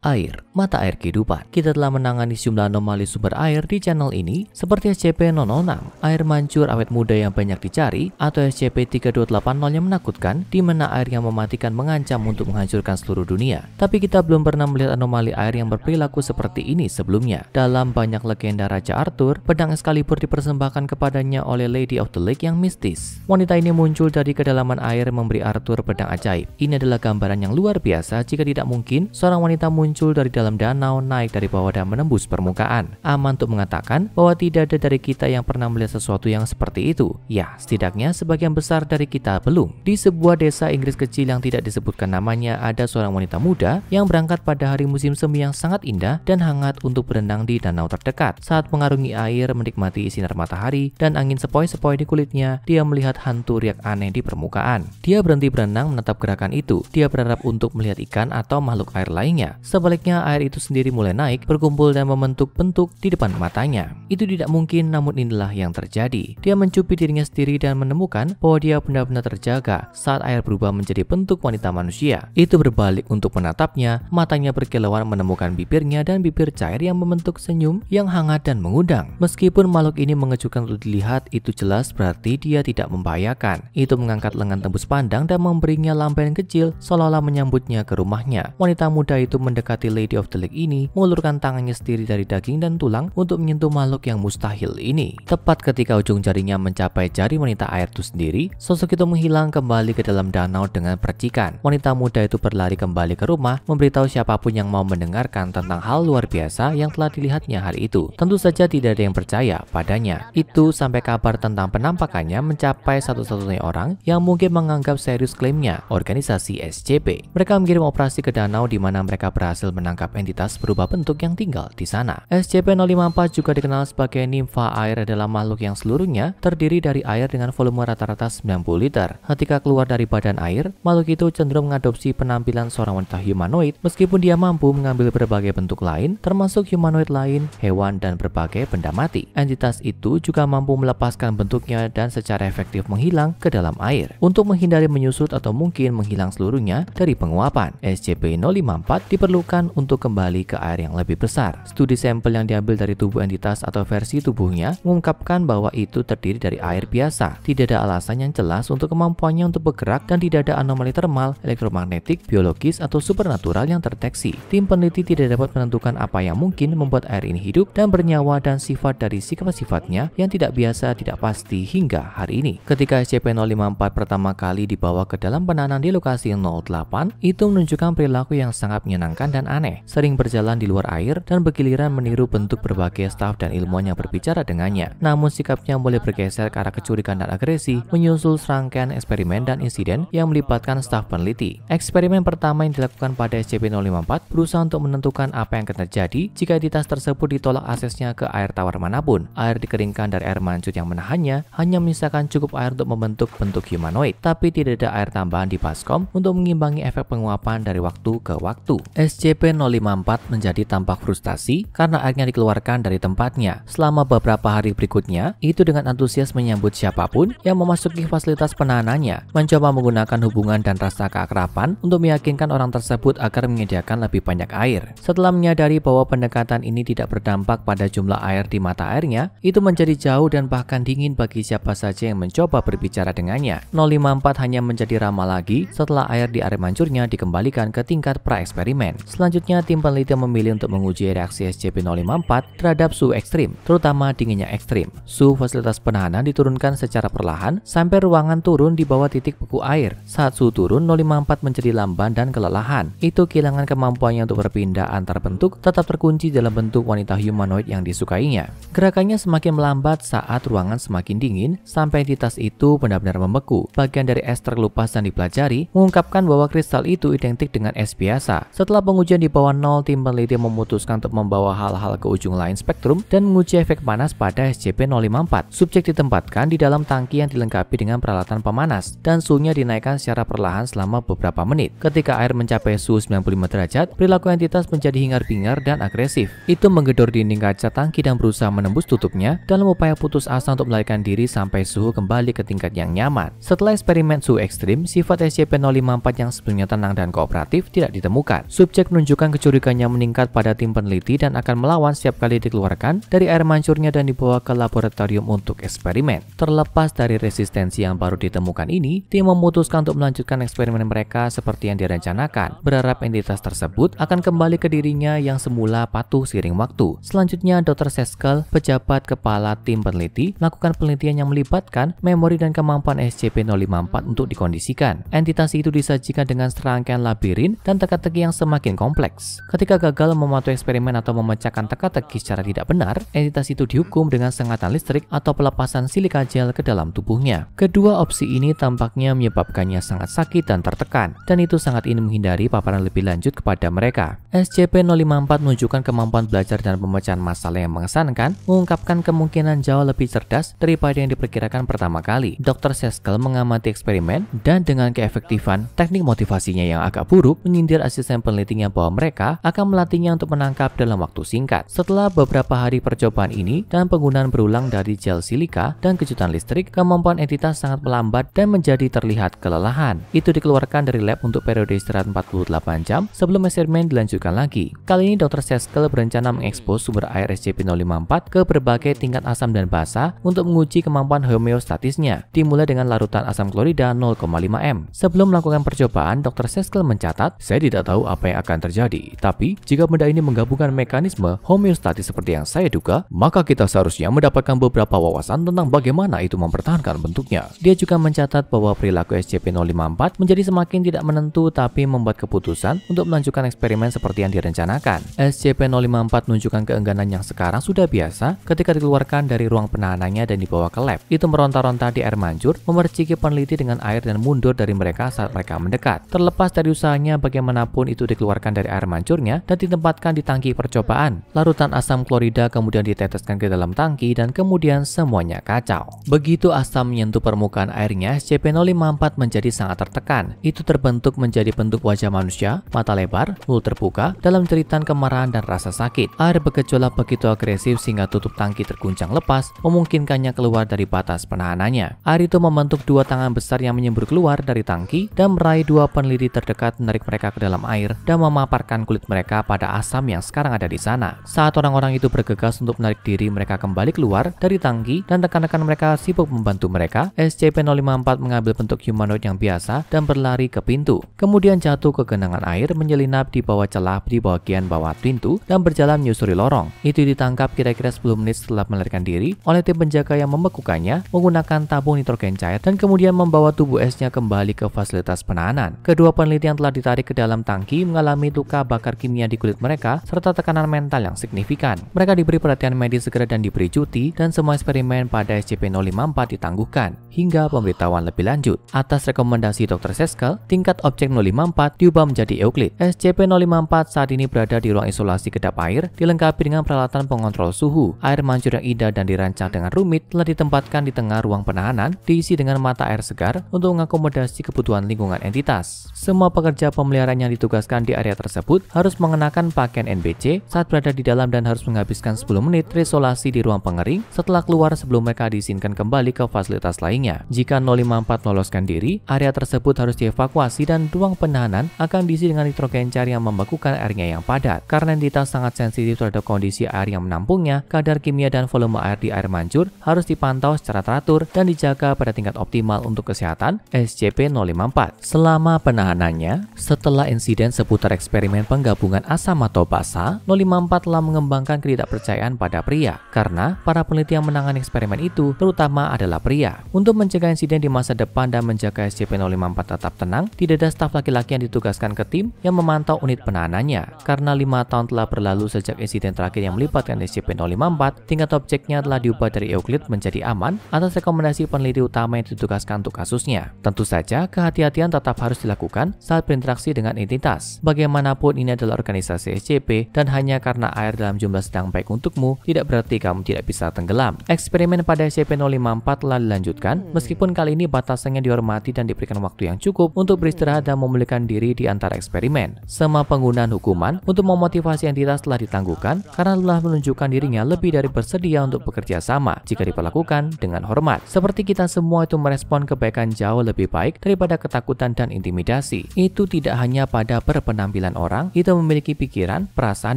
Air, mata air kehidupan. Kita telah menangani sejumlah anomali sumber air di channel ini seperti SCP-006, air mancur awet muda yang banyak dicari, atau SCP-3280 yang menakutkan, di mana air yang mematikan mengancam untuk menghancurkan seluruh dunia. Tapi kita belum pernah melihat anomali air yang berperilaku seperti ini sebelumnya. Dalam banyak legenda Raja Arthur, pedang Excalibur dipersembahkan kepadanya oleh Lady of the Lake yang mistis. Wanita ini muncul dari kedalaman air memberi Arthur pedang ajaib. Ini adalah gambaran yang luar biasa jika tidak mungkin seorang wanita muncul dari dalam danau, naik dari bawah dan menembus permukaan. Aman untuk mengatakan bahwa tidak ada dari kita yang pernah melihat sesuatu yang seperti itu. Ya, setidaknya sebagian besar dari kita belum. Di sebuah desa Inggris kecil yang tidak disebutkan namanya, ada seorang wanita muda yang berangkat pada hari musim semi yang sangat indah dan hangat untuk berenang di danau terdekat. Saat mengarungi air, menikmati sinar matahari dan angin sepoi-sepoi di kulitnya, dia melihat hantu riak aneh di permukaan. Dia berhenti berenang menatap gerakan itu. Dia berharap untuk melihat ikan atau makhluk air lainnya. Sebaliknya, air itu sendiri mulai naik, berkumpul dan membentuk bentuk di depan matanya. Itu tidak mungkin, namun inilah yang terjadi. Dia mencupi dirinya sendiri dan menemukan bahwa dia benar-benar terjaga saat air berubah menjadi bentuk wanita manusia. Itu berbalik untuk menatapnya, matanya berkilauan menemukan bibirnya dan bibir cair yang membentuk senyum yang hangat dan mengundang. Meskipun makhluk ini mengejutkan untuk dilihat, itu jelas berarti dia tidak membahayakan. Itu mengangkat lengan tembus pandang dan memberinya lambaian kecil seolah-olah menyambutnya ke rumahnya. Wanita muda itu mendekati Lady of the Lake ini, mengulurkan tangannya sendiri dari daging dan tulang untuk menyentuh makhluk yang mustahil ini. Tepat ketika ujung jarinya mencapai jari wanita air itu sendiri, sosok itu menghilang kembali ke dalam danau dengan percikan. Wanita muda itu berlari kembali ke rumah, memberitahu siapapun yang mau mendengarkan tentang hal luar biasa yang telah dilihatnya hari itu. Tentu saja tidak ada yang percaya padanya. Itu sampai kabar tentang penampakannya mencapai satu-satunya orang yang mungkin menganggap serius klaimnya, organisasi SCP. Mereka mengirim operasi ke danau di mana mereka berhasil menangkap entitas berubah bentuk yang tinggal di sana. SCP-054 juga dikenal sebagai nimfa air, adalah makhluk yang seluruhnya terdiri dari air dengan volume rata-rata 90 liter. Ketika keluar dari badan air, makhluk itu cenderung mengadopsi penampilan seorang wanita humanoid meskipun dia mampu mengambil berbagai bentuk lain, termasuk humanoid lain, hewan, dan berbagai benda mati. Entitas itu juga mampu melepaskan bentuknya dan secara efektif menghilang ke dalam air. Untuk menghindari menyusut atau mungkin menghilang seluruhnya dari penguapan, SCP-054 diperlukan untuk kembali ke air yang lebih besar. Studi sampel yang diambil dari tubuh entitas atau versi tubuhnya mengungkapkan bahwa itu terdiri dari air biasa. Tidak ada alasan yang jelas untuk kemampuannya untuk bergerak dan tidak ada anomali termal, elektromagnetik, biologis, atau supernatural yang terdeteksi. Tim peneliti tidak dapat menentukan apa yang mungkin membuat air ini hidup dan bernyawa dan sifat dari sifat-sifatnya yang tidak biasa tidak pasti hingga hari ini. Ketika SCP-054 pertama kali dibawa ke dalam penahanan di lokasi 08, itu menunjukkan perilaku yang sangat menyenangkan dan aneh, sering berjalan di luar air dan bergiliran meniru bentuk berbagai staf dan ilmuwan yang berbicara dengannya. Namun sikapnya mulai bergeser ke arah kecurigaan dan agresi, menyusul serangkaian eksperimen dan insiden yang melibatkan staf peneliti. Eksperimen pertama yang dilakukan pada SCP-054 berusaha untuk menentukan apa yang akan terjadi jika entitas tersebut ditolak aksesnya ke air tawar manapun. Air dikeringkan dari air mancur yang menahannya hanya menyisakan cukup air untuk membentuk bentuk humanoid, tapi tidak ada air tambahan di baskom untuk mengimbangi efek penguapan dari waktu ke waktu. SCP-054 menjadi tampak frustasi karena airnya dikeluarkan dari tempatnya. Selama beberapa hari berikutnya, itu dengan antusias menyambut siapapun yang memasuki fasilitas penahanannya, mencoba menggunakan hubungan dan rasa keakraban untuk meyakinkan orang tersebut agar menyediakan lebih banyak air. Setelah menyadari bahwa pendekatan ini tidak berdampak pada jumlah air di mata airnya, itu menjadi jauh dan bahkan dingin bagi siapa saja yang mencoba berbicara dengannya. 054 hanya menjadi ramah lagi setelah air di area mancurnya dikembalikan ke tingkat pra-eksperimen. Selanjutnya, tim peneliti memilih untuk menguji reaksi SCP-054 terhadap suhu ekstrim, terutama dinginnya ekstrim. Suhu fasilitas penahanan diturunkan secara perlahan sampai ruangan turun di bawah titik beku air. Saat suhu turun, 054 menjadi lamban dan kelelahan. Itu kehilangan kemampuannya untuk berpindah antar bentuk, tetap terkunci dalam bentuk wanita humanoid yang disukainya. Gerakannya semakin melambat saat ruangan semakin dingin sampai entitas itu benar-benar membeku. Bagian dari es terkelupas dan dipelajari mengungkapkan bahwa kristal itu identik dengan es biasa. Setelah pengujian di bawah 0, tim peneliti memutuskan untuk membawa hal-hal ke ujung lain spektrum dan menguji efek panas pada SCP-054. Subjek ditempatkan di dalam tangki yang dilengkapi dengan peralatan pemanas dan suhunya dinaikkan secara perlahan selama beberapa menit. Ketika air mencapai suhu 95 derajat, perilaku entitas menjadi hingar-bingar dan agresif. Itu menggedor dinding kaca tangki dan berusaha menembus tutupnya dalam upaya putus asa untuk melarikan diri sampai suhu kembali ke tingkat yang nyaman. Setelah eksperimen suhu ekstrim, sifat SCP-054 yang sebelumnya tenang dan kooperatif tidak ditemukan. Subjek menunjukkan kecurigaannya meningkat pada tim peneliti dan akan melawan setiap kali dikeluarkan dari air mancurnya dan dibawa ke laboratorium untuk eksperimen. Terlepas dari resistensi yang baru ditemukan ini, tim memutuskan untuk melanjutkan eksperimen mereka seperti yang direncanakan, berharap entitas tersebut akan kembali ke dirinya yang semula patuh seiring waktu. Selanjutnya, Dr. Seskel, pejabat kepala tim peneliti, melakukan penelitian yang melibatkan memori dan kemampuan SCP-054 untuk dikondisikan. Entitas itu disajikan dengan serangkaian labirin dan teka-teki yang semakin kompleks. Ketika gagal mematuhi eksperimen atau memecahkan teka-teki secara tidak benar, entitas itu dihukum dengan sengatan listrik atau pelepasan silika gel ke dalam tubuhnya. Kedua opsi ini tampaknya menyebabkannya sangat sakit dan tertekan, dan itu sangat ingin menghindari paparan lebih lanjut kepada mereka. SCP-054 menunjukkan kemampuan belajar dan pemecahan masalah yang mengesankan, mengungkapkan kemungkinan jauh lebih cerdas daripada yang diperkirakan pertama kali. Dr. Seskel mengamati eksperimen dan dengan keefektifan teknik motivasinya yang agak buruk, menyindir asisten penelitinya bahwa mereka akan melatihnya untuk menangkap dalam waktu singkat. Setelah beberapa hari percobaan ini dan penggunaan berulang dari gel silika dan kejutan listrik, kemampuan entitas sangat melambat dan menjadi terlihat kelelahan. Itu dikeluarkan dari lab untuk periode istirahat 48 jam sebelum eksperimen dilanjutkan lagi. Kali ini Dr. Seskel berencana mengekspos sumber air SCP-054 ke berbagai tingkat asam dan basa untuk menguji kemampuan homeostatisnya, dimulai dengan larutan asam klorida 0,5 m. Sebelum melakukan percobaan, Dr. Seskel mencatat, "Saya tidak tahu apa yang akan terjadi, tapi jika benda ini menggabungkan mekanisme homeostatis seperti yang saya duga, maka kita seharusnya mendapatkan beberapa wawasan tentang bagaimana itu mempertahankan bentuknya." Dia juga mencatat bahwa perilaku SCP-054 menjadi semakin tidak menentu tapi membuat keputusan untuk melanjutkan eksperimen seperti yang direncanakan. SCP-054 menunjukkan keengganan yang sekarang sudah biasa ketika dikeluarkan dari ruang penahanannya dan dibawa ke lab. Itu meronta-ronta di air mancur, memerciki peneliti dengan air dan mundur dari mereka saat mereka mendekat. Terlepas dari usahanya bagaimanapun itu dikeluarkan dari air mancurnya dan ditempatkan di tangki percobaan. Larutan asam klorida kemudian diteteskan ke dalam tangki dan kemudian semuanya kacau. Begitu asam menyentuh permukaan airnya, SCP-054 menjadi sangat tertekan. Itu terbentuk menjadi bentuk wajah manusia, mata lebar, mulut terbuka, dalam jeritan kemarahan dan rasa sakit. Air bergejolak begitu agresif sehingga tutup tangki terguncang lepas, memungkinkannya keluar dari batas penahanannya. Air itu membentuk dua tangan besar yang menyembur keluar dari tangki dan meraih dua peneliti terdekat, menarik mereka ke dalam air dan memaparkan kulit mereka pada asam yang sekarang ada di sana. Saat orang-orang itu bergegas untuk menarik diri mereka kembali keluar dari tangki dan rekan-rekan mereka sibuk membantu mereka, SCP-054 mengambil bentuk humanoid yang biasa dan berlari ke pintu. Kemudian jatuh ke genangan air, menyelinap di bawah celah di bagian bawah pintu dan berjalan menyusuri lorong. Itu ditangkap kira-kira 10 menit setelah melarikan diri oleh tim penjaga yang membekukannya menggunakan tabung nitrogen cair dan kemudian membawa tubuh esnya kembali ke fasilitas penahanan. Kedua peneliti yang telah ditarik ke dalam tangki mengalami luka bakar kimia di kulit mereka serta tekanan mental yang signifikan. Mereka diberi perhatian medis segera dan diberi cuti, dan semua eksperimen pada SCP-054 ditangguhkan hingga pemberitahuan lebih lanjut. Atas rekomendasi Dr. Seskel, tingkat objek 054 diubah menjadi Euclid. SCP-054 saat ini berada di ruang isolasi kedap air, dilengkapi dengan peralatan pengontrol suhu. Air mancur yang indah dan dirancang dengan rumit telah ditempatkan di tengah ruang penahanan, diisi dengan mata air segar untuk mengakomodasi kebutuhan lingkungan entitas. Semua pekerja pemeliharaan yang ditugaskan di area tersebut harus mengenakan pakaian NBC saat berada di dalam dan harus menghabiskan 10 menit terisolasi di ruang pengering setelah keluar sebelum mereka diizinkan kembali ke fasilitas lainnya. Jika 054 meloloskan diri, area tersebut harus dievakuasi dan ruang penahanan akan diisi dengan nitrogen cair yang membakukan airnya yang padat. Karena entitas sangat sensitif terhadap kondisi air yang menampungnya, kadar kimia dan volume air di air mancur harus dipantau secara teratur dan dijaga pada tingkat optimal untuk kesehatan SCP-054. Selama penahanannya, setelah insiden seputar eksperimen penggabungan asam atau basa, 054 telah mengembangkan ketidakpercayaan pada pria karena para peneliti yang menangani eksperimen itu terutama adalah pria. Untuk mencegah insiden di masa depan dan menjaga SCP-054 tetap tenang, tidak ada staf laki-laki yang ditugaskan ke tim yang memantau unit penahanannya. Karena 5 tahun telah berlalu sejak insiden terakhir yang melibatkan SCP-054, tingkat objeknya telah diubah dari Euclid menjadi aman atas rekomendasi peneliti utama yang ditugaskan untuk kasusnya. Tentu saja, kehati-hatian tetap harus dilakukan saat berinteraksi dengan entitas. Bagaimanapun ini adalah organisasi SCP dan hanya karena air dalam jumlah sedang baik untukmu, tidak berarti kamu tidak bisa tenggelam. Eksperimen pada SCP-054 telah dilanjutkan, meskipun kali ini batasannya dihormati dan diberikan waktu yang cukup untuk beristirahat dan memulihkan diri di antara eksperimen. Semua penggunaan hukuman untuk memotivasi entitas telah ditangguhkan karena telah menunjukkan dirinya lebih dari bersedia untuk bekerja sama jika diperlakukan dengan hormat. Seperti kita semua itu merespon kebaikan jauh lebih baik daripada ketakutan dan intimidasi. Itu tidak hanya pada berpenampilan sembilan orang itu memiliki pikiran, perasaan,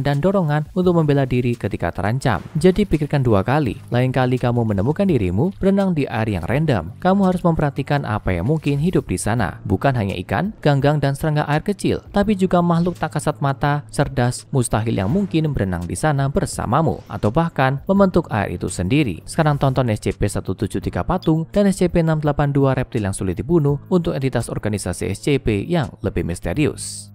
dan dorongan untuk membela diri ketika terancam. Jadi pikirkan dua kali. Lain kali kamu menemukan dirimu berenang di air yang random, kamu harus memperhatikan apa yang mungkin hidup di sana. Bukan hanya ikan, ganggang, dan serangga air kecil, tapi juga makhluk tak kasat mata, cerdas, mustahil yang mungkin berenang di sana bersamamu, atau bahkan membentuk air itu sendiri. Sekarang tonton SCP-173 Patung dan SCP-682 Reptil yang Sulit Dibunuh untuk entitas organisasi SCP yang lebih misterius.